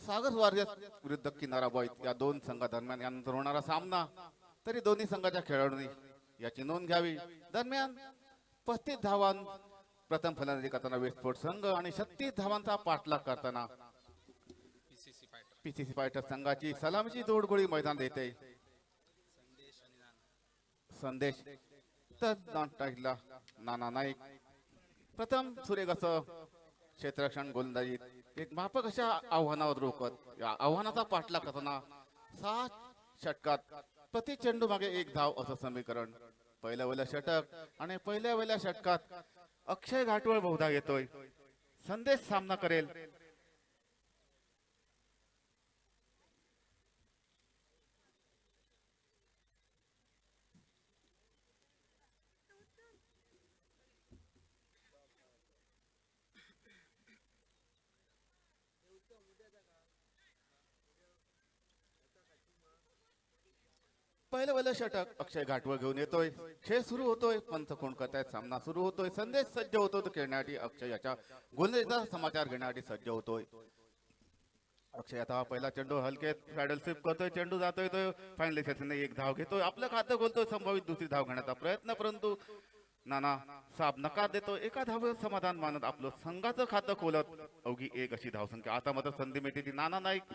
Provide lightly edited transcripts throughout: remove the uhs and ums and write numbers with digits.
सागर warriors विरुद्ध किनारा boys या दोन संघादरम्यान यानंतर होणारा सामना. तरी दोन्ही संघाच्या खेळाडूंनी याची नोंद घ्यावी. दरम्यान 35 धावां प्रथम फलंदाजी करताना वेस्टफोर्ड संघ आणि 36 धावांचा पाठलाग करताना पीसीसी फायटर संघाची सलामीची जोडगोळी मैदान देते. संदेश तर नाना नाईक प्रथम सुरेख असं क्षेत्ररक्षण गोलंदाजीत एक माफक अशा आव्हानावर रोखत या आव्हानाचा पाठलाग करताना 6 षटकात प्रति चेंडू मागे 1 धाव असं समीकरण. पहिल्या षटक आणि पहिल्या षटकात अक्षय घाटवळ बहुधा येतोय. संदेश सामना करेल. पहिलं षटक अक्षय घाटवळ घेऊन येतोय. खेळ सुरू होतोय. पंच कोण करतायत. सामना सुरू होतोय. संदेश सज्ज होतो तो खेळण्यासाठी. अक्षय याच्या गोलंदाजीचा समाचार घेण्यासाठी सज्ज होतोय. अक्षय आता पहिला चेंडू हलके पॅडल स्लिप करतोय. चेंडू जातोय तो फायनल क्षेत्राने 1 धाव घेतोय. आपलं खातं खोलतोय. संभावित दुसरी धाव घेण्याचा प्रयत्न परंतु नाना साब नकार देतो. एका धाव समाधान मानत आपलं संघाचं खातं खोलत अवघी 1 अशी धावसंख्या. आता मात्र संधी मिळते ती नाना नाईक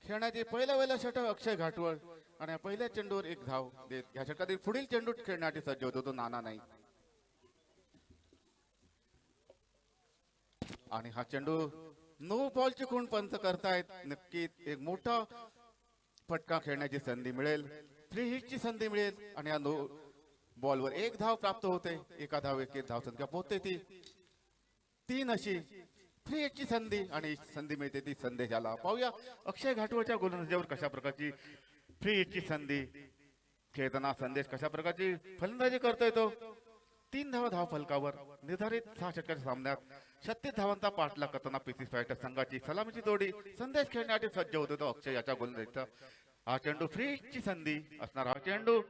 खेळण्याची. पहिलं षटक अक्षय घाटवळ आणि पहिल्या चेंडूवर 1 धाव देत या षटकातील पुढील चेंडू खेळण्यासाठी सज्ज होतो तो नाना नाईक. आणि हा चेंडू नो बॉलची खूण पंच करतायत. नक्कीच एक मोठा फटका खेळण्याची संधी मिळेल. 3 हिटची संधी मिळेल आणि या नो बॉलवर 1 धाव प्राप्त होते. एका धाव 1 धाव संख्या पोहोचते ती 3 अशी 3 हिटची संधी आणि संधी मिळते ती संदेशाला. पाहूया अक्षय घाटवळच्या गोलंदाजीवर कशा प्रकारची 3 हिटची संधी खेळताना संदेश कशा प्रकारची फलंदाजी करतोय. तो 3 धाव फलकावर निर्धारित 6 षटकाच्या सामन्यात 36 धावांचा पाठलाग करताना पीसीसी फायटर संघाची सलामीची जोडी संदेश खेळण्यासाठी सज्ज होतो तो अक्षय याच्या गोलंदाजीचा. हा चेंडू फ्रीची संधी असणार. हा चेंडू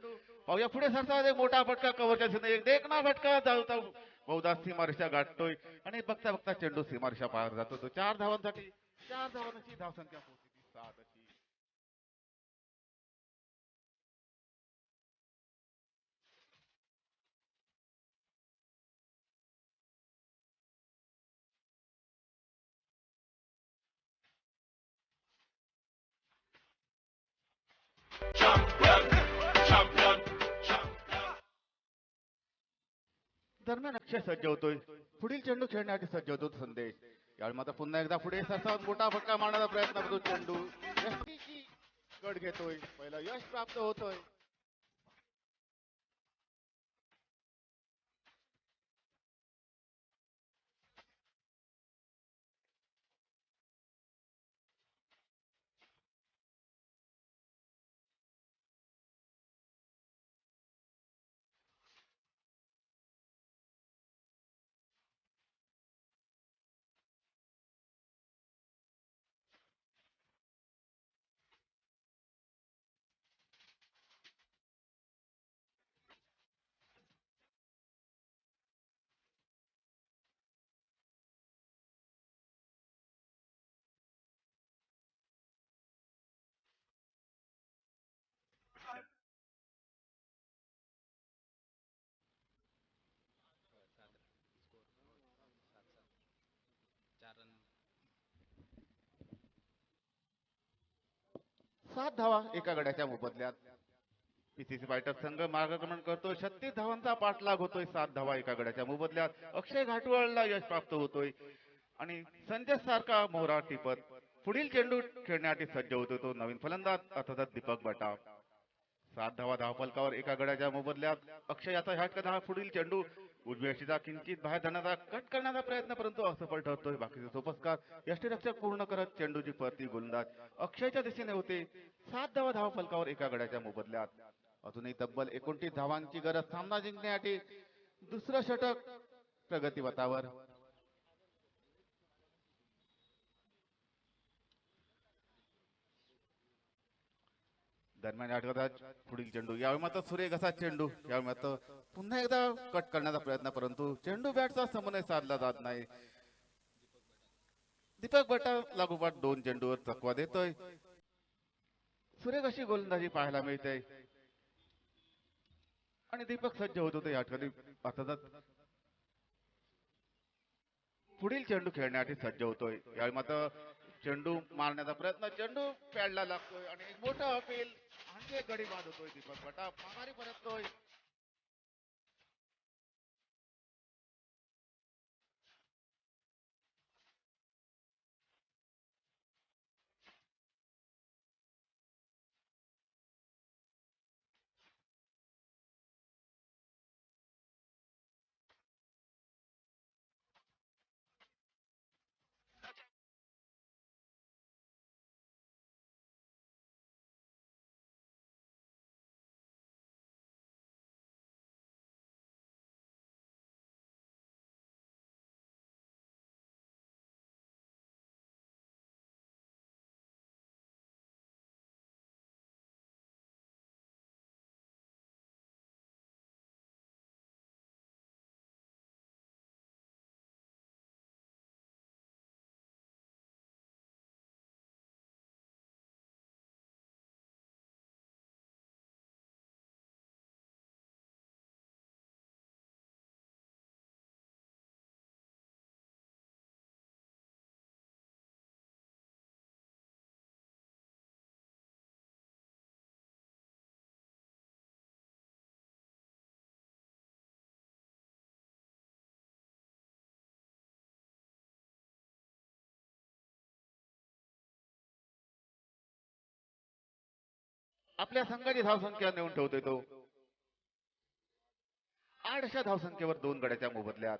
पाहूया पुढे सरसा एक मोठा फटका कव्हरच्या दिशेने एक देखणा फटका धावता बहुधा सीमारेषा गाठतोय आणि बघता बघता चेंडू सीमारेषा पार जातो. तो 4 धावांसाठी 4 धावांची धावसंख्या पोहोचली 7 अशी. दरम्यान अक्षय सज्ज होतोय. पुढील चेंडू खेळण्यासाठी सज्ज होतो संदेश. यावेळी मात्र पुन्हा एकदा पुढे सरसावून मोठा फटका मारण्याचा प्रयत्न करतो. चेंडू यष्टीची कड घेतोय. पहिला यश प्राप्त होतोय. सात धावा एका गड्याच्या मोबदल्यात पीसीसी फायटर संघ मार्गक्रमण करतोय. 36 धावांचा पाठलाग होतोय. 7 धावा एका गड्याच्या मोबदल्यात. अक्षय घाटवळला यश प्राप्त होतोय आणि संजय सारखा मोहरा टिपत पुढील चेंडू खेळण्यासाठी सज्ज होतो तो नवीन फलंदाज अर्थात दीपक बटा. 7 धावा धावफलकावर एका गड्याच्या मोबदल्यात. अक्षय याचा ह्या पुढील चेंडू उजव्या यष्टीचा किंचित बाहेर जाण्याचा कट करण्याचा प्रयत्न परंतु असफल ठरतोय. बाकीचे सोपस्कार यष्टीरक्षक पूर्ण करत चेंडूची परती गोलंदाज अक्षयच्या दिशेने होते. 7 धावा धावफलकावर एका गड्याच्या मोबदल्यात. अजूनही तब्बल 29 धावांची गरज सामना जिंकण्यासाठी. दुसरं षटक प्रगतीपथावर. दरम्यान या षटकात पुढील चेंडू यावेळी मात्र सुरेख असा चेंडू. यावेळी मात्र पुन्हा एकदा कट करण्याचा प्रयत्न परंतु चेंडू बॅटचा समन्वय साधला जात नाही. दीपक बटा लागोपाठ 2 चेंडूवर चकवा देतोय. सुरेख अशी गोलंदाजी पाहायला मिळते आणि दीपक सज्ज होत होते या ठिकाणी. आता पुढील चेंडू खेळण्यासाठी सज्ज होतोय. यावेळी मात्र चेंडू मारण्याचा प्रयत्न, चेंडू पॅडला लागतोय आणि एक मोठं अपील, आणखी एक गडी बाद होतोय. दीपक बटा माघारी परततोय. आपल्या संघाची धावसंख्या नेऊन ठेवतोय तो 8 अशा धावसंख्येवर 2 गड्याच्या मोबदल्यात.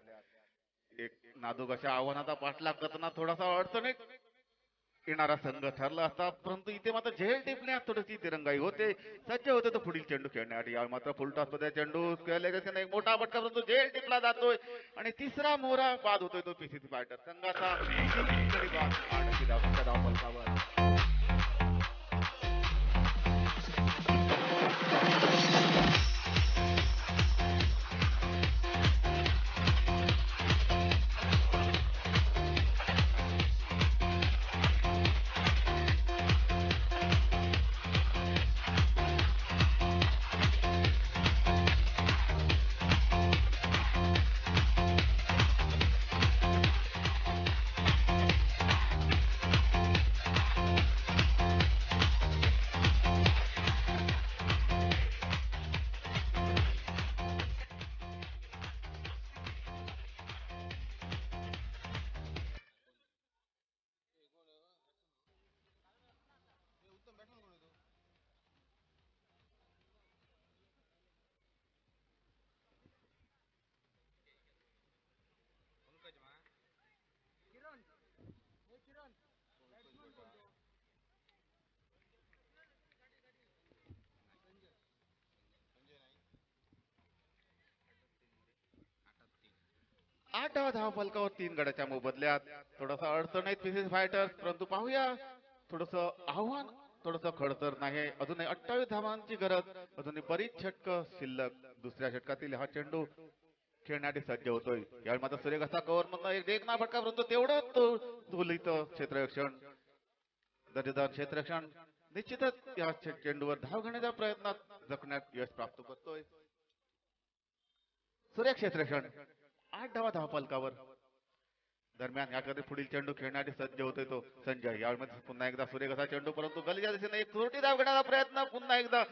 एक नाजूक अशा आव्हानाचा पाठलाग करताना थोडासा अडचणीत येणारा संघ ठरला असता, परंतु इथे मात्र झेल टिपण्यात थोडीशी तिरंगाई होते. सज्ज होते तो पुढील चेंडू खेळण्यासाठी. यावेळी मात्र फुलटॉस मध्ये चेंडू खेळल्याच्या एक मोठा फटका, परंतु झेल टिपला जातोय आणि तिसरा मोहरा बाद होतोय तो पीसीसी फायटर संघाचा. गडी बाद 8 अशी धावसंख्या धावफलकावर. आठव्या धावफलकावर 3 गड्याच्या मोबदल्यात. थोडासा अडचणीत पीसीसी फायटर्स, परंतु पाहूया थोडस आव्हान थोडस खडतर नाही. अजूनही 28 धावांची गरज, अजूनही बरीच षटकं शिल्लक. दुसऱ्या षटकातील हा चेंडू खेळण्यासाठी सज्ज होतोय. यावेळी मात्र सुरेख असा कव्हर मधून एक देखना फटका, परंतु तेवढं तुलित क्षेत्ररक्षण, दर्जेदार क्षेत्ररक्षण. निश्चितच या चेंडूवर धाव घेण्याच्या प्रयत्नात जखण्यात यश प्राप्त करतोय सुरेख क्षेत्ररक्षण. 8 धावफलकावर. दरम्यान या पुढील चेंडू खेळण्यासाठी सज्ज होतोय तो संजय. यावेळी पुन्हा एकदा सुरेख असा चेंडू, परंतु गलीच्या दिशेने एक छोटी धाव घेण्याचा प्रयत्न, पुन्हा एकदा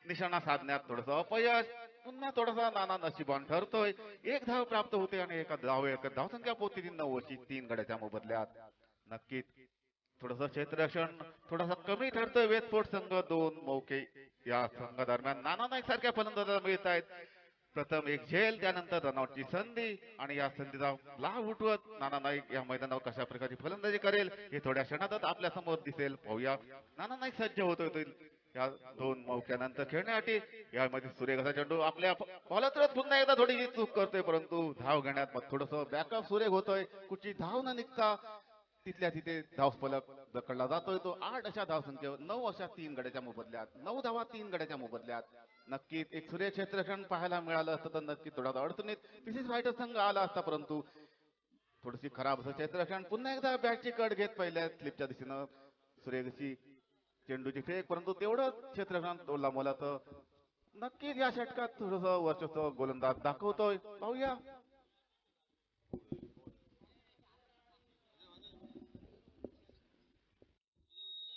निशाणा साधण्यात थोडस अपयश. पुन्हा थोडासा नाना नशिबान ठरतोय. एक धाव प्राप्त होते आणि एका धावसंख्या पोहोचली 9 अशी 3 गड्याच्या मोबदल्यात. नक्कीच थोडस क्षेत्ररक्षण थोडासा कमी ठरतोय. वेस्टफोर्ट संघ 2 मौके या संघादरम्यान नाना नाईक सारख्या फलंदाजाला मिळत आहेत. प्रथम एक झेल, त्यानंतर रनआउटची संधी आणि या संधीचा लाभ उठवत नाना नाईक या मैदानावर कशा प्रकारची फलंदाजी करेल हे थोड्या क्षणातच आपल्या समोर दिसेल. पाहूया नाना नाईक सज्ज होतोय या 2 मौक्यानंतर खेळण्यासाठी. यामध्ये सुरेख असा चेंडू आपल्या बॉलरच पुन्हा एकदा थोडीशी चूक करतोय, परंतु धाव घेण्यात थोडस बॅकअप सुरेख होतोय. कुठची धाव न निघता तिथल्या तिथे धावफलक पकडला जातोय तो. 8 अशा धावसंख्येवर 9 अशा 3 गड्याच्या मोबदल्यात, 9 धावा 3 गड्याच्या मोबदल्यात. नक्कीच एक सूर्य क्षेत्ररक्षण पाहायला मिळालं असतं तर नक्की थोडा अडचणीत पीसीसी फायटर संघ आला असता, परंतु थोडीशी खराब असं क्षेत्ररक्षण पुन्हा एकदा बॅटची कट घेत पहिल्या स्लिपच्या दिशेनं सुरेख अशी चेंडूची फेक, परंतु तेवढं क्षेत्ररक्षण तोडला मला तर नक्कीच या षटकात थोडस वर्चस्व गोलंदाज दाखवतोय. पाहूया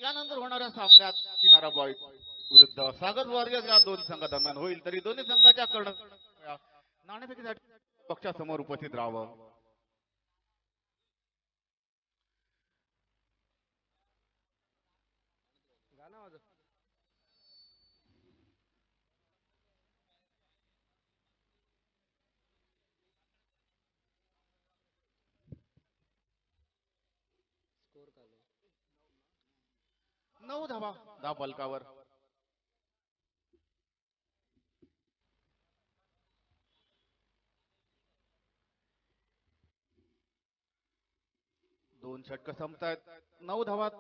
यानंतर होणाऱ्या सामन्यात किनारा बॉय विरुद्ध सागर वॉरियर्स या दोन संघादरम्यान होईल. तरी दोन्ही संघाच्या कर्ण नाणेफेकीसाठी पक्षासमोर उपस्थित राहावं. नऊ धावा धाव फलकावर. दोन षटक संपतायत. 9 धावात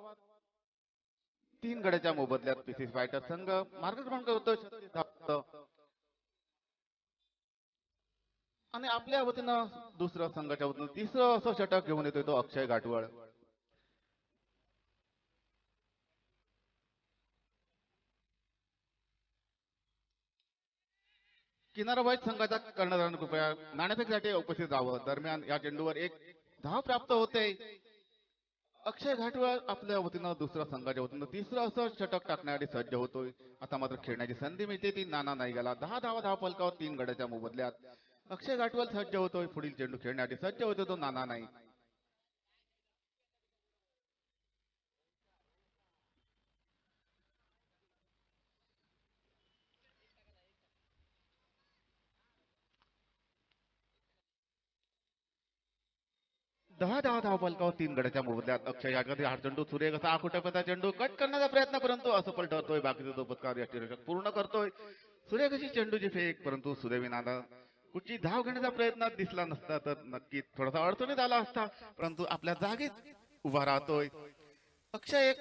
3 गड्याच्या मोबदल्यात पीसीसी फायटर संघ मार्गक्रमण करतोय आणि आपल्या वतीनं दुसरं संघाच्या वतीनं तिसरं असं षटक घेऊन येतोय तो अक्षय घाटवळ. किनारा वाईट संघाच्या कर्णधारांनी कृपया नाणेफेकीसाठी उपस्थित राहावं. दरम्यान या चेंडूवर एक धाव प्राप्त होते. अक्षय घाटवळ आपल्या वतीनं दुसऱ्या संघाच्या वतीनं तिसरं असं षटक टाकण्यासाठी सज्ज होतोय. आता मात्र खेळण्याची संधी मिळते ती नाना नाईकला. 10 धावा धाव फलकावर 3 गड्याच्या मोबदल्यात अक्षय घाटवळ सज्ज होतोय. पुढील चेंडू खेळण्यासाठी सज्ज होतो तो नाना नाईक. दहा धाव फलकावर 3 गड्याच्या मोबदल्यात अक्षय घाटवळ हा चेंडू सुरेख असा आकुटपचा चेंडू कट करण्याचा प्रयत्न, परंतु असफल ठरतोय. बाकीचे तो पत्कार यष्टीरक्षक पूर्ण करतोय. सुरेख अशी चेंडूची फेक, परंतु सुदैवी नाना कुठची धाव घेण्याचा प्रयत्न दिसला नसता तर नक्कीच थोडासा अडचणीत आला असता, परंतु आपल्या जागेत उभा राहतोय. अक्षय एक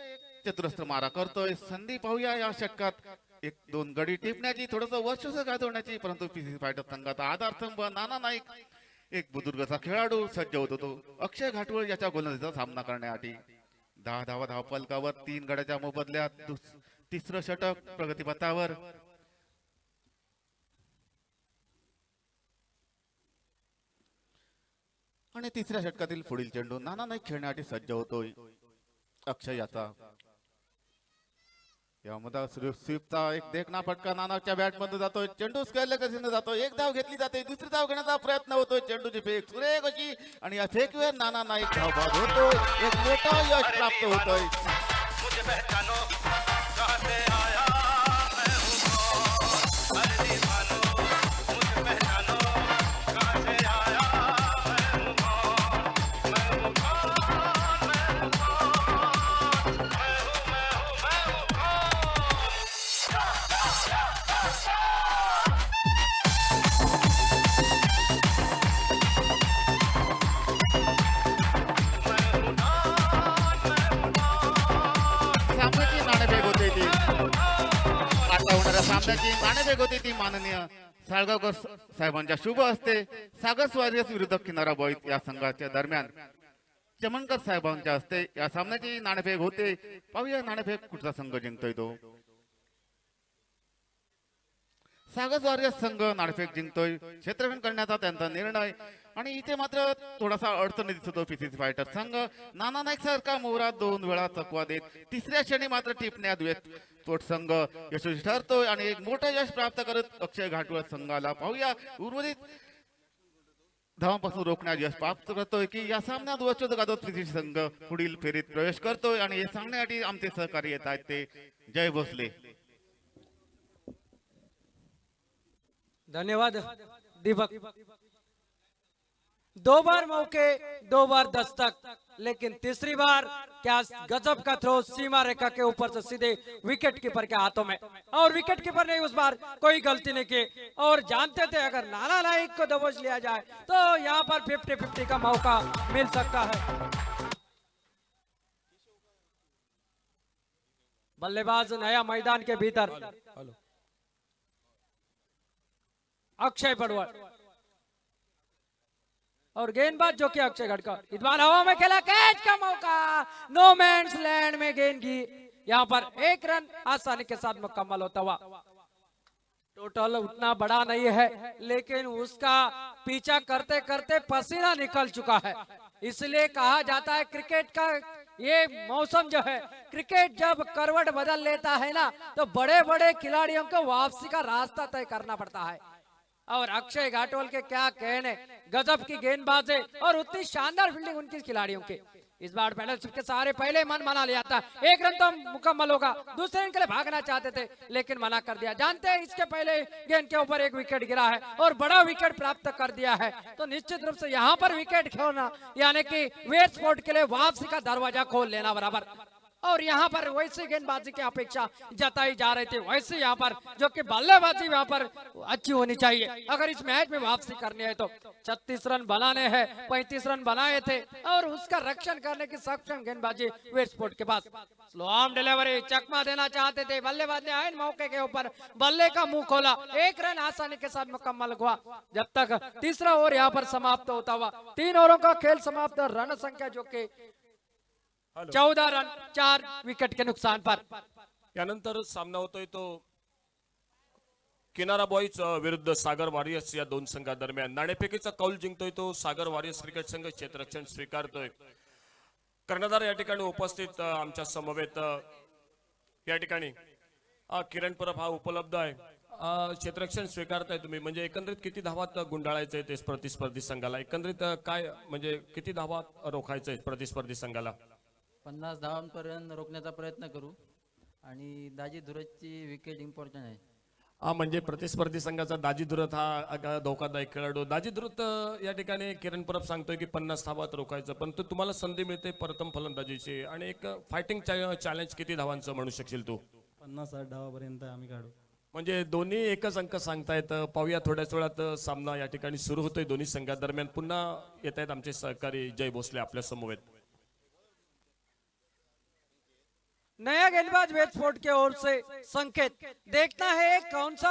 चतुरस्त्र मारा करतोय. संधी पाहूया या षटकात एक दोन गडी टिपण्याची, थोडस वर्चस्व गाजवण्याची, परंतु पीसीसी फायटर संघाचा आधारस्तंभ नाना नाईक एक बुजुर्गाचा खेळाडू सज्ज होत होतो अक्षय घाटवळ याच्या गोलंदाजीचा सामना करण्यासाठी. 10 धावा धाव फलकावर 3 गड्याच्या मोबदल्यात तिसरं षटक प्रगतीपथावर. आणि तिसऱ्या षटकातील पुढील चेंडू नाना नाईक खेळण्यासाठी सज्ज होतोय अक्षय याचा. यामध्ये स्वीपचा एक देखना फटका नानाच्या बॅट मध्ये जातोय. चेंडू स्क्वेअरला कशीने जातोय. एक धाव घेतली जाते. दुसरी धाव घेण्याचा प्रयत्न होतोय. चेंडूची फेक सुरेख अशी आणि या फेकीवर नाना नाईक धावबाद होतो. एक मोठा यश प्राप्त होतोय. सामन्याची नाणेफेक होती ती माननीय साळगावकर साहेबांच्या शुभ हस्ते सागर वॉरियर्स विरुद्ध किनारा बॉईज या संघाच्या दरम्यान चमनकर साहेबांच्या हस्ते या सामन्याची नाणेफेक होते. पाहूया नाणेफेक कुठचा संघ जिंकतोय तो. सागर वॉरियर्स संघ नाणेफेक जिंकतोय. क्षेत्ररक्षण करण्याचा त्यांचा निर्णय आणि इथे मात्र थोडासा अडचणी दिसतो पीसीसी फायटर संघ. नाना नाईक सारखा मोहरा 2 वेळा चकवा देत तिसऱ्या क्षणी मात्र टिपण्यात तोट संघ यशस्वी ठरतोय आणि एक मोठं यश प्राप्त करत अक्षय घाटवळ संघाला पाहूया उर्वरित धावांपासून रोखण्यात यश प्राप्त करतोय की या सामन्यात वर्चस्व गाजवत पीसीसी संघ पुढील फेरीत प्रवेश करतोय. आणि हे सांगण्यासाठी आमचे सहकारी येत आहेत ते जय भोसले. धन्यवाद दीपक. 2 बार मौके 2 बार दस्तक, लेकिन तीसरी बार क्या गजब का थ्रो सीमा रेखा के ऊपर से सीधे विकेट कीपर के हाथों में, और विकेट कीपर ने उस बार कोई गलती नहीं की और जानते थे अगर नाना नाइक को दबोच लिया जाए तो यहाँ पर 50-50 का मौका मिल सकता है. बल्लेबाज नया मैदान के भीतर अक्षय पडवळ. और गेंदबाज जो कि अक्षय गढ़कर, इस बार हवा में खेला, कैच का मौका, नो मैंस लैंड में गेंद की, यहाँ पर 1 रन आसानी के साथ मुकम्मल होता हुआ। टोटल उतना बड़ा नहीं है, लेकिन उसका पीछा करते करते पसीना निकल चुका है। इसलिए कहा जाता है क्रिकेट का ये मौसम जो है, क्रिकेट जब करवट बदल लेता है ना, तो बड़े बड़े खिलाड़ियों को वापसी का रास्ता तय करना पड़ता है। और अक्षय घाटोल के क्या कहने, गजब की गेंदबाजी और उतनी शानदार फील्डिंग उनकी खिलाड़ियों के। इस बार पेडलशिप के सहारे पहले मन मना लिया था, 1 रन तो मुकम्मल होगा, दूसरे रन के लिए भागना चाहते थे लेकिन मना कर दिया। जानते हैं इसके पहले गेंद के ऊपर 1 विकेट गिरा है और बड़ा विकेट प्राप्त कर दिया है, तो निश्चित रूप से यहाँ पर विकेट खोना यानी कि वेट स्पोर्ट के लिए वापसी का दरवाजा खोल लेना बराबर। और यहाँ पर वैसे गेंदबाजी की अपेक्षा जताई जा रही थी, वैसे यहाँ पर जो कि बल्लेबाजी यहाँ पर अच्छी होनी चाहिए अगर इस मैच में वापसी करनी है तो। 36 रन बनाने हैं, 35 रन बनाए थे और उसका रक्षण करने की सक्षम गेंदबाजी वेट स्पोर्ट के पास। स्लो आर्म डिलीवरी, चकमा देना चाहते थे, बल्लेबाज ने आयन मौके के ऊपर बल्ले का मुंह खोला, 1 रन आसानी के साथ मुकम्मल हुआ। जब तक तीसरा ओवर यहाँ पर समाप्त होता हुआ, 3 ओवरों का खेल समाप्त, रन संख्या जो कि 14 रन 4 विकेट के नुकसान पर। यानंतर सामना होतोय तो किनारा बॉईज विरुद्ध सागर वॉरियर्स या 2 संघादरम्यान। नाणेफेकीचा कौल जिंकतोय तो सागर वॉरियर्स क्रिकेट संघ क्षेत्ररक्षण स्वीकारतोय। कर्णधार या ठिकाणी उपस्थित आमच्या समवेत या ठिकाणी किरण परब हा उपलब्ध आहे। क्षेत्ररक्षण स्वीकारताय तुम्ही, म्हणजे एकंदरीत किती धावात गुंडाळायचंय ते प्रतिस्पर्धी संघाला, एकंदरीत काय म्हणजे किती धावात रोखायचंय प्रतिस्पर्धी संघाला? 50 धावांपर्यंत रोखण्याचा प्रयत्न करू आणि दाजी धुरतची विकेट इम्पॉर्टंट आहे। म्हणजे प्रतिस्पर्धी संघाचा दाजी धुरत हा धोकादायक खेळाडू। दाजी धुरत या ठिकाणी किरण परब सांगतोय की 50 धावात रोखायचं, पण तुम्हाला संधी मिळते प्रथम फलंदाजीची आणि एक फायटिंग चॅलेंज किती धावांचं म्हणू शकशील तू? 50-60 धावापर्यंत आम्ही काढू। म्हणजे दोन्ही एकच अंक सांगतायत। पाहूया थोड्याच वेळात सामना या ठिकाणी सुरू होतोय दोन्ही संघादरम्यान। पुन्हा येत आहेत आमचे सहकारी जय भोसले आपल्या समवेत। नया गेंदबाज वेट स्पोर्ट की ओर से संकेत, देखना है कौन सा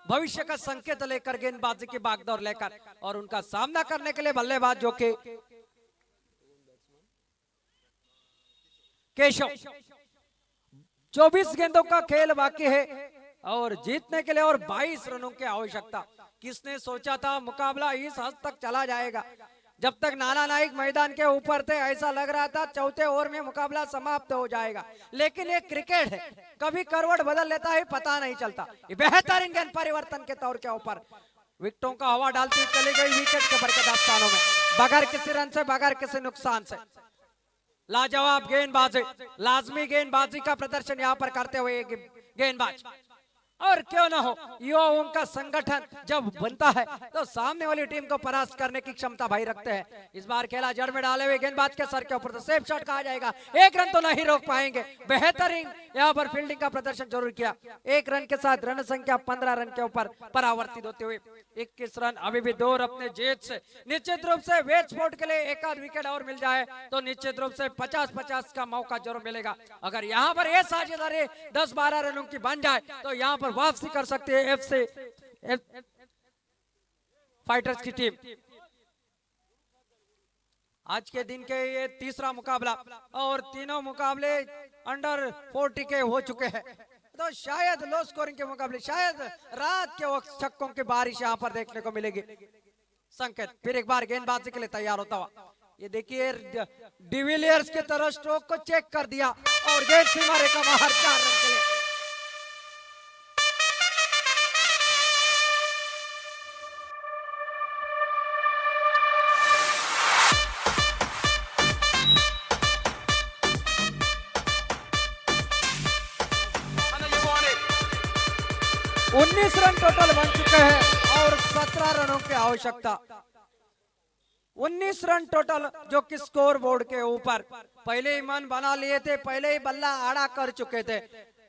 भविष्य का संकेत लेकर गेंदबाजी की बागडोर लेकर, और उनका सामना करने के लिए बल्लेबाज जो कि केशव। 24 गेंदों का खेल बाकी है और जीतने के लिए और 22 रनों की आवश्यकता। किसने सोचा था मुकाबला इस हद तक चला जाएगा? जब तक नाना नाइक मैदान के ऊपर थे ऐसा लग रहा था चौथे ओवर में मुकाबला समाप्त हो जाएगा, लेकिन ये क्रिकेट है, कभी करवट बदल लेता है पता नहीं चलता। ये बेहतरीन गेंद परिवर्तन के तौर के ऊपर विकेटों का हवा डालती चली गई विकेट के बरकरार स्थानों में, बगैर किसी रन से, बगैर किसी नुकसान से। लाजवाब गेंदबाजी, लाजमी गेंदबाजी का प्रदर्शन यहाँ पर करते हुए गेंदबाज। और क्यों ना हो, युवाओं का संगठन जब बनता है तो सामने वाली टीम को परास्त करने की क्षमता भाई रखते हैं। इस बार खेला जड़ में डाले हुए गेंदबाज के सर के ऊपर, तो सेफ शॉट कहा जाएगा, 1 रन तो नहीं रोक पाएंगे। बेहतरीन यहाँ पर फील्डिंग का प्रदर्शन जरूर किया, 1 रन के साथ रन संख्या 15 रन के ऊपर परावर्तित होते हुए 21 रन अभी भी दूर अपने जीत से। निश्चित रूप से वेट स्पोर्ट के लिए एक आध विकेट और मिल जाए तो निश्चित रूप से 50-50 का मौका जरूर मिलेगा। अगर यहाँ पर ये साझेदारी 10-12 रनों की बन जाए तो यहाँ पर वापसी कर सकती है एफसी फाइटर्स की टीम। आज के दिन के ये तीसरा मुकाबला और तीनों मुकाबले अंडर 40 के हो चुके हैं, तो शायद लो स्कोरिंग के मुकाबले शायद रात के वक्त छक्कों की बारिश यहाँ पर देखने को मिलेगी। संकेत फिर एक बार गेंदबाजी के लिए तैयार होता हुआ, ये देखिए डिविलियर्स की तरह स्ट्रोक को चेक कर दिया और गेंद सीमा रेखा बाहर 4 रन के लिए। उन्नीस रन टोटल बन चुके हैं और 17 रनों की आवश्यकता। 19 रन टोटल जो कि स्कोर बोर्ड के ऊपर पहले ही मन बना लिए थे, पहले ही बल्ला आड़ा कर चुके थे,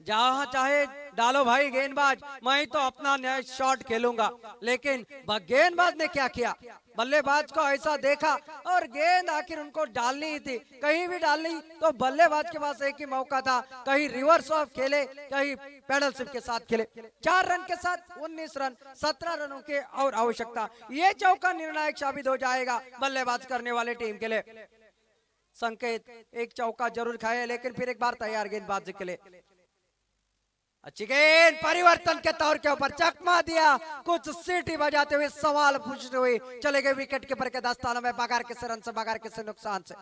जहां चाहे डालो भाई गेंदबाज, मैं तो अपना नया शॉट खेलूंगा। लेकिन गेंदबाज ने क्या किया, बल्लेबाज को ऐसा देखा और गेंद आखिर उनको डालनी ही थी, कहीं भी डालनी तो बल्लेबाज के पास एक ही मौका था, कहीं रिवर्स ऑफ खेले कहीं पैडल शिफ्ट के साथ खेले। 4 रन के साथ 19 रन, 17 रनों की और आवश्यकता। ये चौका निर्णायक साबित हो जाएगा बल्लेबाज करने वाले टीम के लिए। संकेत एक चौका जरूर खाए, लेकिन फिर एक बार तैयार गेंदबाजी के लिए। अच्छी गेंद परिवर्तन के तौर के ऊपर चकमा दिया, कुछ सीटी बजाते हुए सवाल पूछते हुए चले गए विकेट कीपर के दस्तानों में, बगैर किसी रन से, बगैर किसी नुकसान से।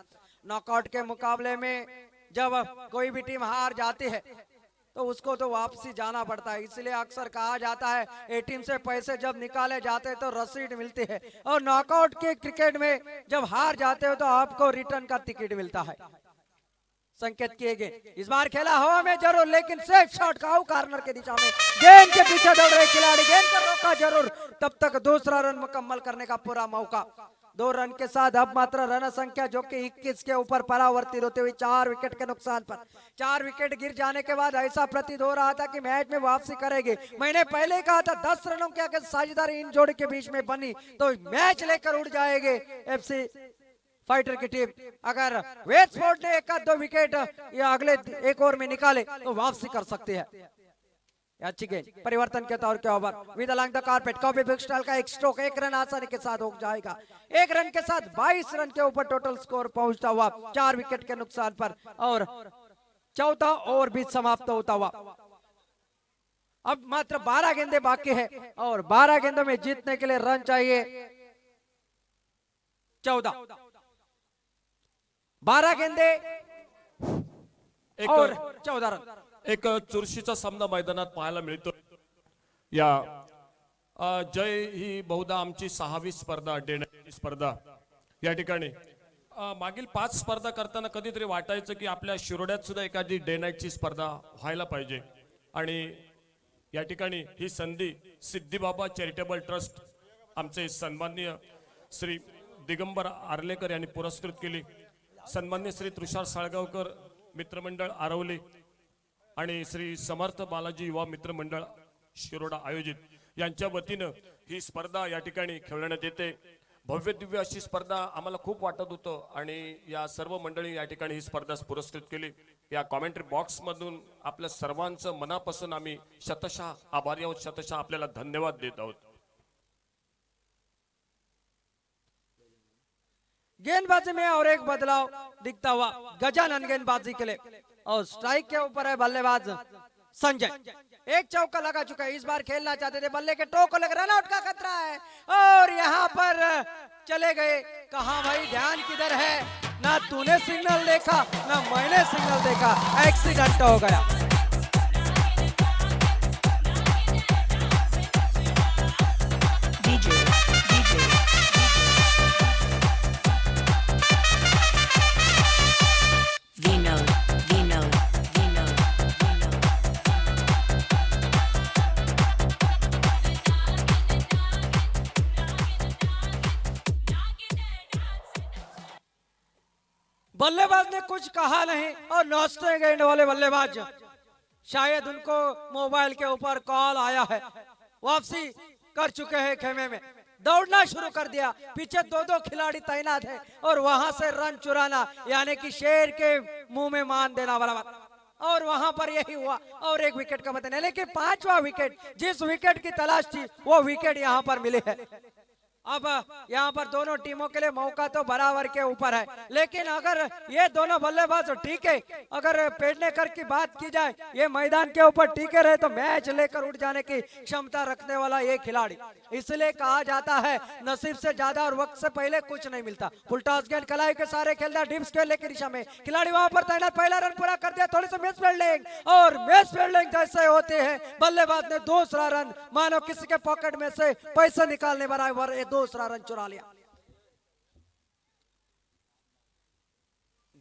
नॉकआउट के मुकाबले में जब कोई भी टीम हार जाती है तो उसको तो वापसी जाना पड़ता है, इसलिए अक्सर कहा जाता है ए टीम से पैसे जब निकाले जाते हैं तो रसीद मिलती है, और नॉकआउट के क्रिकेट में जब हार जाते हो तो आपको रिटर्न का टिकट मिलता है। संकेत किए गए, इस बार खेला हवा में जरूर, लेकिन सेफ शॉट का कॉर्नर के दिशा में गेंद के पीछे दौड़ रहे खिलाड़ी, गेंद को रोका जरूर, तब तक दूसरा रन मुकम्मल करने का पूरा मौका। 2 रन के साथ अब मात्र रन संख्या जो कि 21 के ऊपर परावर्तित होते हुए 4 विकेट के नुकसान पर। 4 विकेट गिर जाने के बाद ऐसा प्रतीत हो रहा था कि मैच में वापसी करेंगे। मैंने पहले कहा था 10 रनों की अगर साझेदारी इन जोड़ी के बीच में बनी तो मैच लेकर उड़ जाएंगे एफसी फाइटर की टीम। अगर वेस्टफोर्ड ने 1-2 विकेट या अगले एक ओवर में निकाले तो वापसी कर सकते हैं। अच्छी गेंद परिवर्तन के तौर के over with along the carpet, copy book style का एक स्ट्रोक, 1 रन आसानी के साथ हो जाएगा। 1 रन के साथ 22 रन के ऊपर टोटल स्कोर पहुंचता हुआ 4 विकेट के नुकसान पर, और चौथा ओवर भी समाप्त होता हुआ। अब मात्र 12 गेंदें बाकी है और 12 गेंदों में जीतने के लिए रन चाहिए 14। 12 गेंदे और 14 रन। एक चुरशीचा सामना मैदानात पाहायला मिळतो। या जय ही बहुधा आमची 6वी स्पर्धा, डेनाची स्पर्धा या ठिकाणी। मागील 5 स्पर्धा करताना कधीतरी वाटायचं की आपल्या शिरोड्यात सुद्धा एखादी डे नाईटची स्पर्धा व्हायला पाहिजे, आणि या ठिकाणी ही संधी सिद्धिबाबा चॅरिटेबल ट्रस्ट आमचे सन्माननीय श्री दिगंबर आर्लेकर यांनी पुरस्कृत केली। सन्माननीय श्री तुषार साळगावकर मित्रमंडळ आरवली आणि श्री समर्थ बालाजी युवा मित्रमंडळ शिरोडा आयोजित यांच्या वतीनं ही स्पर्धा या ठिकाणी खेळण्यात येते। भव्य दिव्य अशी स्पर्धा आम्हाला खूप वाटत होतं, आणि या सर्व मंडळी या ठिकाणी ही स्पर्धा पुरस्कृत केली। या कॉमेंट्री बॉक्स मधून आपल्या सर्वांचं मनापासून आम्ही शतशः आभारी आहोत, शतशः आपल्याला धन्यवाद देत आहोत। गेंदबाजी में और एक बदलाव दिखता हुआ गजानन गेंदबाजी के लिए, और स्ट्राइक के ऊपर है बल्लेबाज संजय। एक चौका लगा चुका है, इस बार खेलना चाहते थे, बल्ले के टो को लग रन आउट का खतरा है, और यहाँ पर चले गए। कहा भाई ध्यान किधर है, ना तूने सिग्नल देखा ना मैंने सिग्नल देखा, एक्सीडेंट हो गया। बल्लेबाज ने कुछ कहा नहीं, और नॉस्टे गेंद वाले बल्लेबाज शायद उनको मोबाइल के ऊपर कॉल आया है, वापसी कर चुके हैं खेमे में, दौड़ना शुरू कर दिया। पीछे 2-2 खिलाड़ी तैनात है और वहां से रन चुराना यानी कि शेर के मुंह में मान देना बराबर, और वहां पर यही हुआ, और 1 विकेट का बदला। लेकिन 5वां विकेट, जिस विकेट की तलाश थी वो विकेट यहां पर मिले है। अब यहाँ पर दोनों टीमों के लिए मौका तो बराबर के ऊपर है, लेकिन अगर ये दोनों बल्लेबाज ठीक है, अगर पेडनेकर की बात की जाए, ये मैदान के ऊपर टीके रहे तो मैच लेकर उठ जाने की क्षमता रखने वाला ये खिलाड़ी। इसलिए कहा जाता है नसीब से ज्यादा और वक्त से पहले कुछ नहीं मिलता। फुलटॉस गेंद कलाई के सारे खेलना डीप स्क्वायर की दिशा में, खिलाड़ी वहां पर तैनात, पहला रन पूरा कर दिया, थोड़ी सी मिस फील्डिंग, और मिस फील्डिंग जैसे होते हैं बल्लेबाज ने दूसरा रन मानो किसी के पॉकेट में से पैसे निकालने बराबर दूसरा रन चुरा लिया।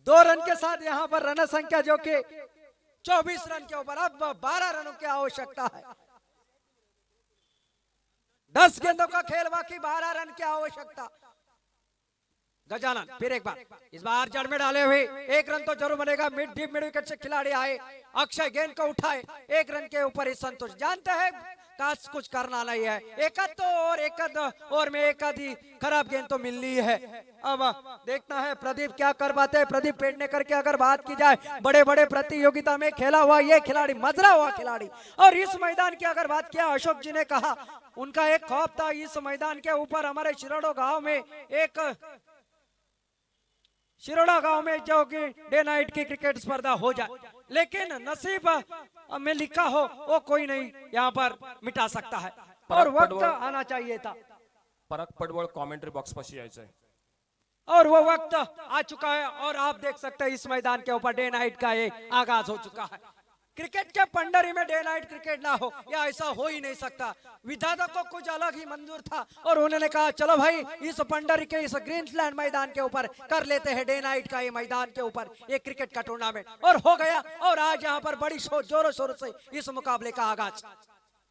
2 रन के साथ यहां पर रन संख्या जो कि 24 रन के ऊपर, अब 12 रनों की आवश्यकता है। 10 गेंदों का खेल बाकी, 12 रन की आवश्यकता। गजानन फिर एक बार, इस बार जड़ में डाले हुए 1 रन तो जरूर बनेगा। मिड डीप मिड विकेट से खिलाड़ी आए, अक्षय गेंद को उठाए, 1 रन के ऊपर ही संतोष। जानते हैं खास कुछ करना नहीं है। एक और में एक आधी खराब गेंद तो मिलनी है। अब देखना है प्रदीप क्या कर पाते हैं। प्रदीप पेडनेकर की अगर बात की जाए, बड़े बड़े प्रतियोगिता में खेला हुआ ये खिलाड़ी, मजरा हुआ खिलाड़ी। और इस मैदान की अगर बात किया, अशोक जी ने कहा उनका एक खौफ था इस मैदान के ऊपर हमारे शिरोडा गांव में जो कि डे नाइट की क्रिकेट स्पर्धा हो जाए, लेकिन नसीब में लिखा हो वो कोई नहीं यहाँ पर मिटा सकता है। और वक्त आना चाहिए था, पराग पडवळ कॉमेंट्री बॉक्स पाशी यायचंय। और वो वक्त आ चुका है। और आप देख सकते हैं इस मैदान के ऊपर डे नाइट का ये आगाज हो चुका है। क्रिकेट के पंडरी में डे नाइट क्रिकेट ना हो, या ऐसा हो ही नहीं सकता। विधाता को कुछ अलग ही मंजूर था और उन्होंने कहा चलो भाई इस पंडरी के इस ग्रीनलैंड मैदान के ऊपर कर लेते हैं डे नाइट का ये मैदान के ऊपर ये क्रिकेट का टूर्नामेंट, और हो गया। और आज यहाँ पर बड़ी जोरों शोरों से इस मुकाबले का आगाज।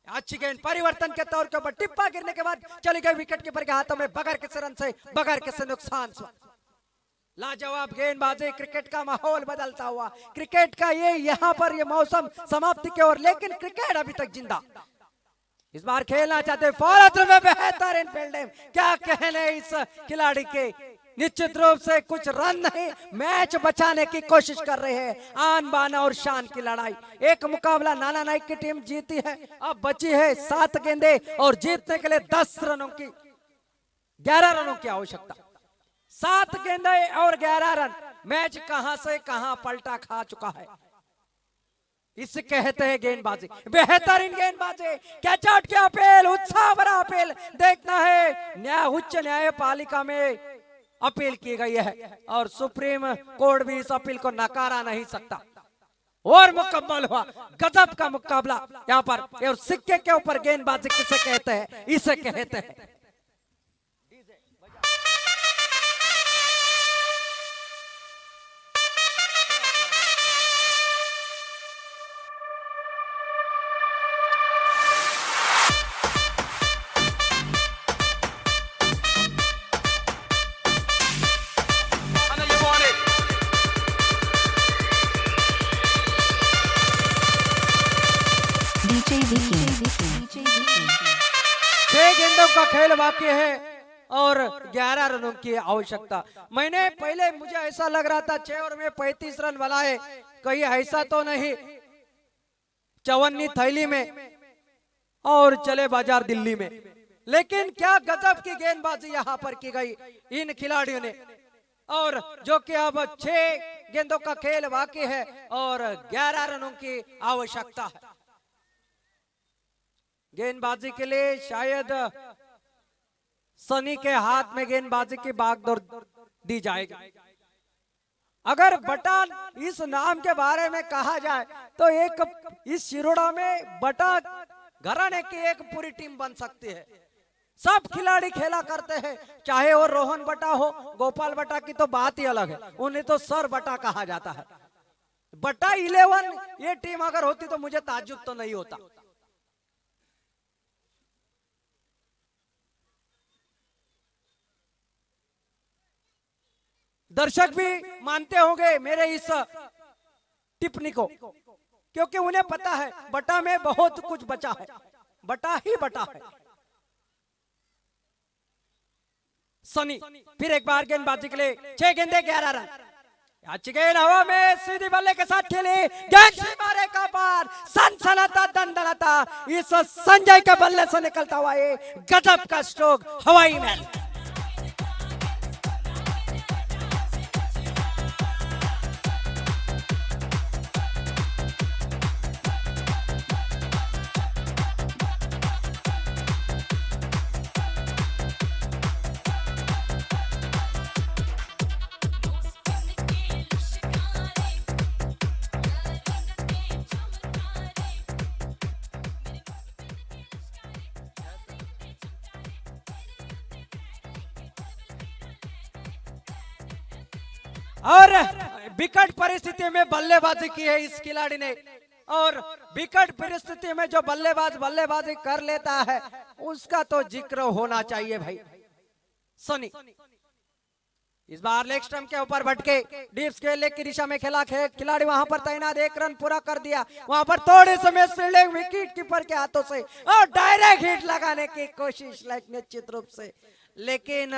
अच्छी गेंद परिवर्तन के तौर के ऊपर टिप्पा गिरने के बाद चली गई विकेट कीपर के हाथों में बगैर किसी रन से, बगैर किसी नुकसान से। लाजवाब गेंदबाजी, क्रिकेट का माहौल बदलता हुआ, क्रिकेट का ये यहाँ पर ये मौसम समाप्ति की ओर, लेकिन क्रिकेट अभी तक जिंदा। इस बार खेलना चाहते फौरन में बेहतरीन फील्डिंग, क्या कहने इस खिलाड़ी के। निश्चित रूप से कुछ रन नहीं, मैच बचाने की कोशिश कर रहे हैं। आन बान और शान की लड़ाई। एक मुकाबला नाना नाइक की टीम जीती है, अब बची है 7 गेंदे और जीतने के लिए 11 रनों की आवश्यकता। 7 गेंदे और 11 रन। मैच कहां से कहां पलटा खा चुका है। इसे कहते हैं गेंदबाजी, बेहतरीन गेंदबाजी। कैच आउट की अपील, उत्साह भरा अपील देखना है। उच्च न्यायपालिका में अपील की गई है और सुप्रीम कोर्ट भी इस अपील को नकारा नहीं सकता। और मुकम्मल हुआ गजब का मुकाबला यहाँ पर। और सिक्के के ऊपर गेंदबाजी किसे कहते हैं, इसे कहते हैं। छह गेंदों का खेल बाकी है और 11 रनों की आवश्यकता। मैंने पहले मुझे ऐसा लग रहा था 6 ओवर में 35 रन बनाए, कहीं ऐसा तो नहीं। चवन्नी थैली में और चले बाजार दिल्ली में, लेकिन क्या गजब की गेंदबाजी यहाँ पर की गई इन खिलाड़ियों ने। और जो कि अब 6 गेंदों का खेल बाकी है और 11 रनों की आवश्यकता है। गेंदबाजी के लिए शायद सनी के हाथ में गेंदबाजी की बागडोर दी जाएगी। अगर बटा इस नाम के बारे में कहा जाए तो एक इस शिरोडा में बटा घराने की एक पूरी टीम बन सकती है। सब खिलाड़ी खेला करते हैं, चाहे वो रोहन बटा हो, गोपाल बटा की तो बात ही अलग है, उन्हें तो सर बटा कहा जाता है। बटा 11 ये टीम अगर होती तो मुझे ताज्जुब तो नहीं होता। दर्शक भी मानते होंगे मेरे इस टिप्पणी को, क्योंकि उन्हें पता है बटा में बहुत कुछ बचा है, बटा ही बटा है। सनी फिर एक बार गेंदबाजी के लिए 6 गेंदे 11 रन। अच्छी गेंद हवा में सीधी बल्ले के साथ खेले, गेंद मारे का पार, सनसनाता दंदनाता इस संजय के बल्ले से निकलता हुआ ये गजब का स्ट्रोक हवाई में। और विकट परिस्थिति में बल्लेबाजी की है इस खिलाड़ी ने, और विकट परिस्थिति में जो बल्लेबाजी कर लेता है उसका तो जिक्र होना चाहिए भाई। सनी इस बार लेग स्टंप के ऊपर भटके, डीप स्केल लेग की दिशा में खेला, खिलाड़ी वहां पर तैनात, 1 रन पूरा कर दिया। वहां पर थोड़े समय फील्डिंग विकेट कीपर के हाथों से और डायरेक्ट हिट लगाने की कोशिश निश्चित रूप से, लेकिन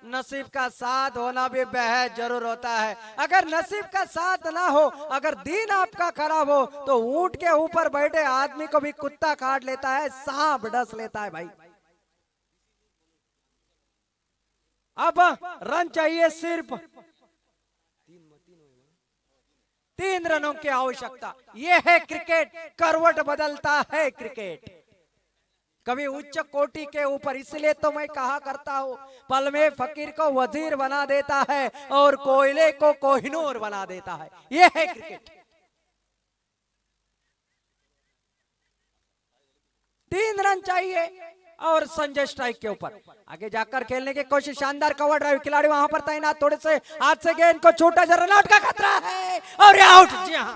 नसीब का साथ होना भी बेहद जरूर होता है। अगर नसीब का साथ ना हो, अगर दिन आपका खराब हो, तो ऊंट के ऊपर बैठे आदमी को भी कुत्ता काट लेता है, सांप डस लेता है भाई। अब रन चाहिए सिर्फ 3 रनों की आवश्यकता। यह है क्रिकेट, करवट बदलता है क्रिकेट, कभी उच्च कोटि के ऊपर। इसलिए तो मैं कहा करता हूं, पल में फकीर को वजीर बना देता है और कोयले को कोहिनूर बना देता है। यह है क्रिकेट। 3 रन चाहिए और संजय स्ट्राइक के ऊपर आगे जाकर खेलने की कोशिश, शानदार कवर ड्राइव, खिलाड़ी वहां पर तैनात, थोड़े से हाथ से गेंद को छोटा सा रन आउट का खतरा है और आउट। जी हां,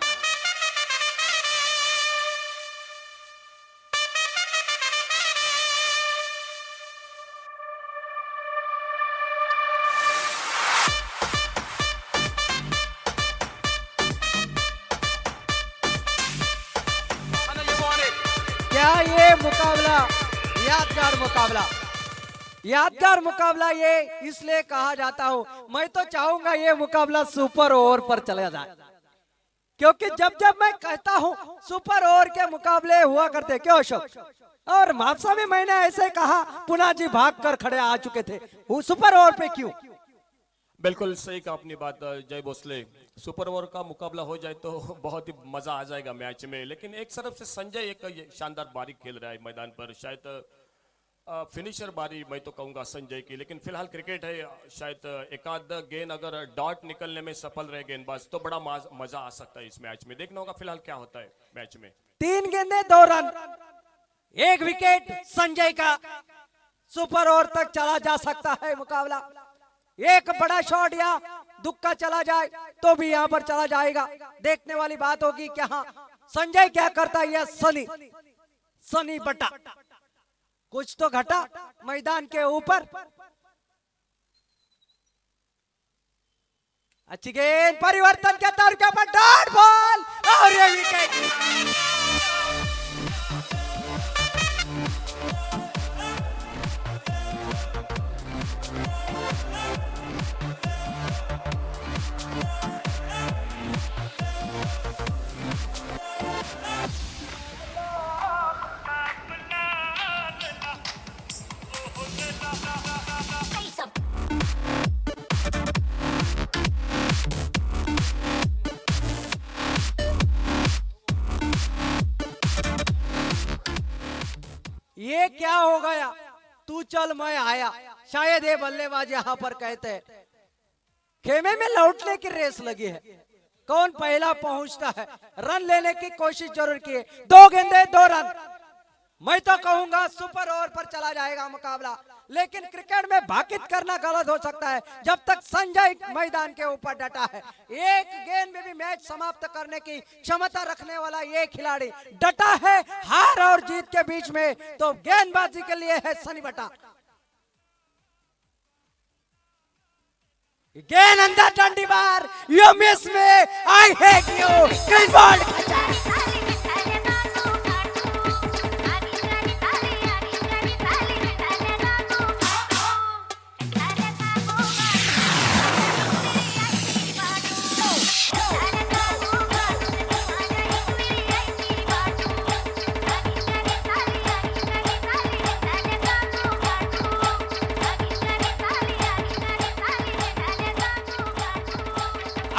क्या ये मुकाबला यादगार मुकाबला ये इसलिए कहा जाता हो। मैं तो चाहूंगा ये मुकाबला सुपर ओवर पर चला जाए, क्योंकि जब जब मैं कहता हूं सुपर ओवर के मुकाबले हुआ करते, क्यों अशोक? और मापसा भी मैंने ऐसे कहा, पुना जी भाग कर खड़े आ चुके थे, वो सुपर ओवर पे क्यों? बिल्कुल सही कहा अपनी बात जय भोसले। सुपर ओवर का मुकाबला हो जाए तो बहुत ही मजा आ जाएगा मैच में। लेकिन एक तरफ से संजय एक शानदार बारी खेल रहा है मैदान पर, शायद फिनिशर बारी मैं तो कहूंगा संजय की। लेकिन फिलहाल क्रिकेट है, शायद एक आध गेंद अगर डॉट निकलने में सफल रहे गेंदबाज तो बड़ा मजा आ सकता है इस मैच में। देखना होगा फिलहाल क्या होता है मैच में। 3 गेंदे 2 रन, 1 विकेट संजय का। सुपर ओवर तक चला जा सकता है मुकाबला। एक बड़ा शॉट या दुक्का चला जाए तो भी यहां पर चला जाएगा। देखने वाली बात होगी कि हाँ संजय क्या करता है। सनी बटा कुछ तो घटा मैदान के ऊपर। अच्छी गेंद, परिवर्तन के तौर के ऊपर डॉट बॉल और ये विकेट। ये क्या हो गया, तू चल मैं आया। शायद ये बल्लेबाज यहाँ पर कहते हैं खेमे में लौटने की रेस लगी है, कौन पहला पहुंचता है। रन लेने की कोशिश जरूर की है। 2 गेंदे 2 रन। मैं तो कहूंगा सुपर ओवर पर चला जाएगा मुकाबला, लेकिन क्रिकेट में भाकित करना गलत हो सकता है जब तक संजय मैदान के ऊपर डटा है। एक गेंद में भी मैच समाप्त करने की क्षमता रखने वाला ये खिलाड़ी डटा है हार और जीत के बीच में, तो गेंदबाजी के लिए है सनी बटा। गेंद अंदर, डंडी बार, यू मिस में, I hate you, green ball.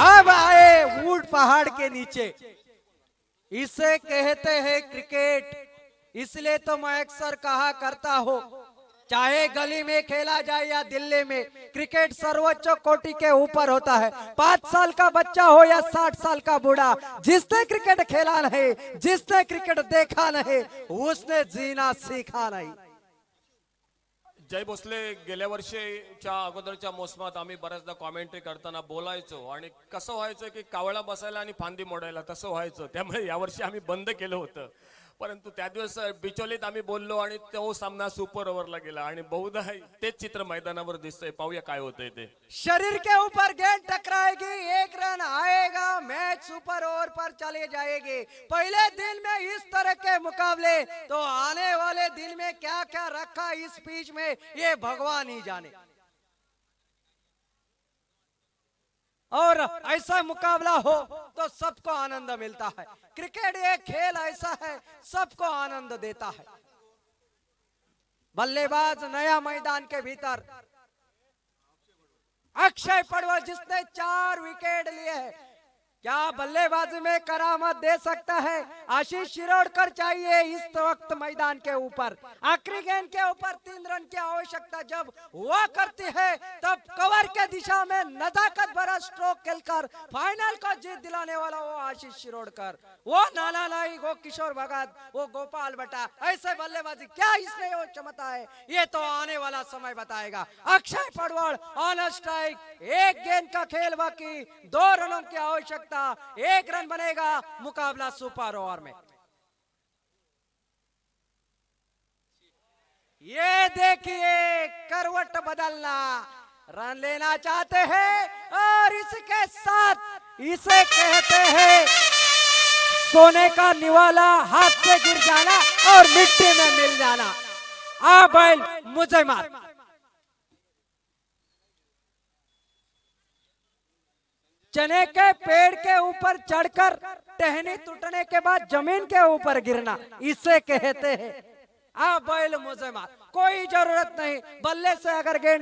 अब आए ऊंट पहाड़ के नीचे, इसे कहते हैं क्रिकेट। इसलिए तो मैं अक्सर कहा करता हूं, चाहे गली में खेला जाए या दिल्ली में, क्रिकेट सर्वोच्च कोटि के ऊपर होता है। 5 साल का बच्चा हो या 60 साल का बूढ़ा, जिसने क्रिकेट खेला नहीं, जिसने क्रिकेट देखा नहीं, उसने जीना सीखा नहीं। जय भोसले, गेल्या वर्षीच्या अगोदरच्या मोसमात आम्ही बऱ्याचदा कॉमेंट्री करताना बोलायचो आणि कसं व्हायचं की कावळा बसायला आणि फांदी मोडायला तसं व्हायचं, त्यामुळे यावर्षी आम्ही बंद केलं होतं। परंतु त्या दिवस बिचोलीत आम्ही बोललो आणि तो सामना सुपर ओव्हरला गेला आणि बहुधा तेच चित्र मैदानावर दिसतंय. पाहूया काय होतंय ते. शरीर के ऊपर गेंद टकराएगी, एक रन आएगा, मैच सुपर ओवर पर चले जाएगी. पहले दिन में इस तरह के मुकाबले तो आने वाले दिन में क्या क्या रखा इस पिच में ये भगवान ही जाने. और ऐसा मुकाबला हो तो सबको आनंद मिलता है. क्रिकेट एक खेल ऐसा है सबको आनंद देता है. बल्लेबाज नया मैदान के भीतर अक्षय पड़वल जिसने 4 विकेट लिए हैं, क्या बल्लेबाजी में करामत दे सकता है? आशीष शिरोडकर चाहिए इस वक्त मैदान के ऊपर. आखिरी गेंद के ऊपर 3 रन की आवश्यकता जब हुआ करती है तब कवर के दिशा में नजाकत भरा स्ट्रोक खेलकर फाइनल को जीत दिलाने वाला वो आशीष शिरोडकर, वो नाना नाइक, वो किशोर भगत, वो गोपाल भट्टा. ऐसे बल्लेबाजी क्या इसमें वो क्षमता है ये तो आने वाला समय बताएगा. अक्षय पड़वल ऑन स्ट्राइक, एक गेंद का खेल बाकी, 2 रनों की आवश्यकता, 1 रन बनेगा. मुकाबला सुपर ओवर में. ये देखिए करवट बदलना, रन लेना चाहते हैं और इसके साथ इसे कहते हैं सोने का निवाला हाथ से गिर जाना और मिट्टी में मिल जाना. आ बैल मुझे मार. चने के पेड़ के ऊपर चढ़कर टहनी टूटने के बाद जमीन के ऊपर गिरना, इसे कहते हैं आ बैल मुझे मार. कोई जरूरत नहीं, बल्ले से अगर गेंद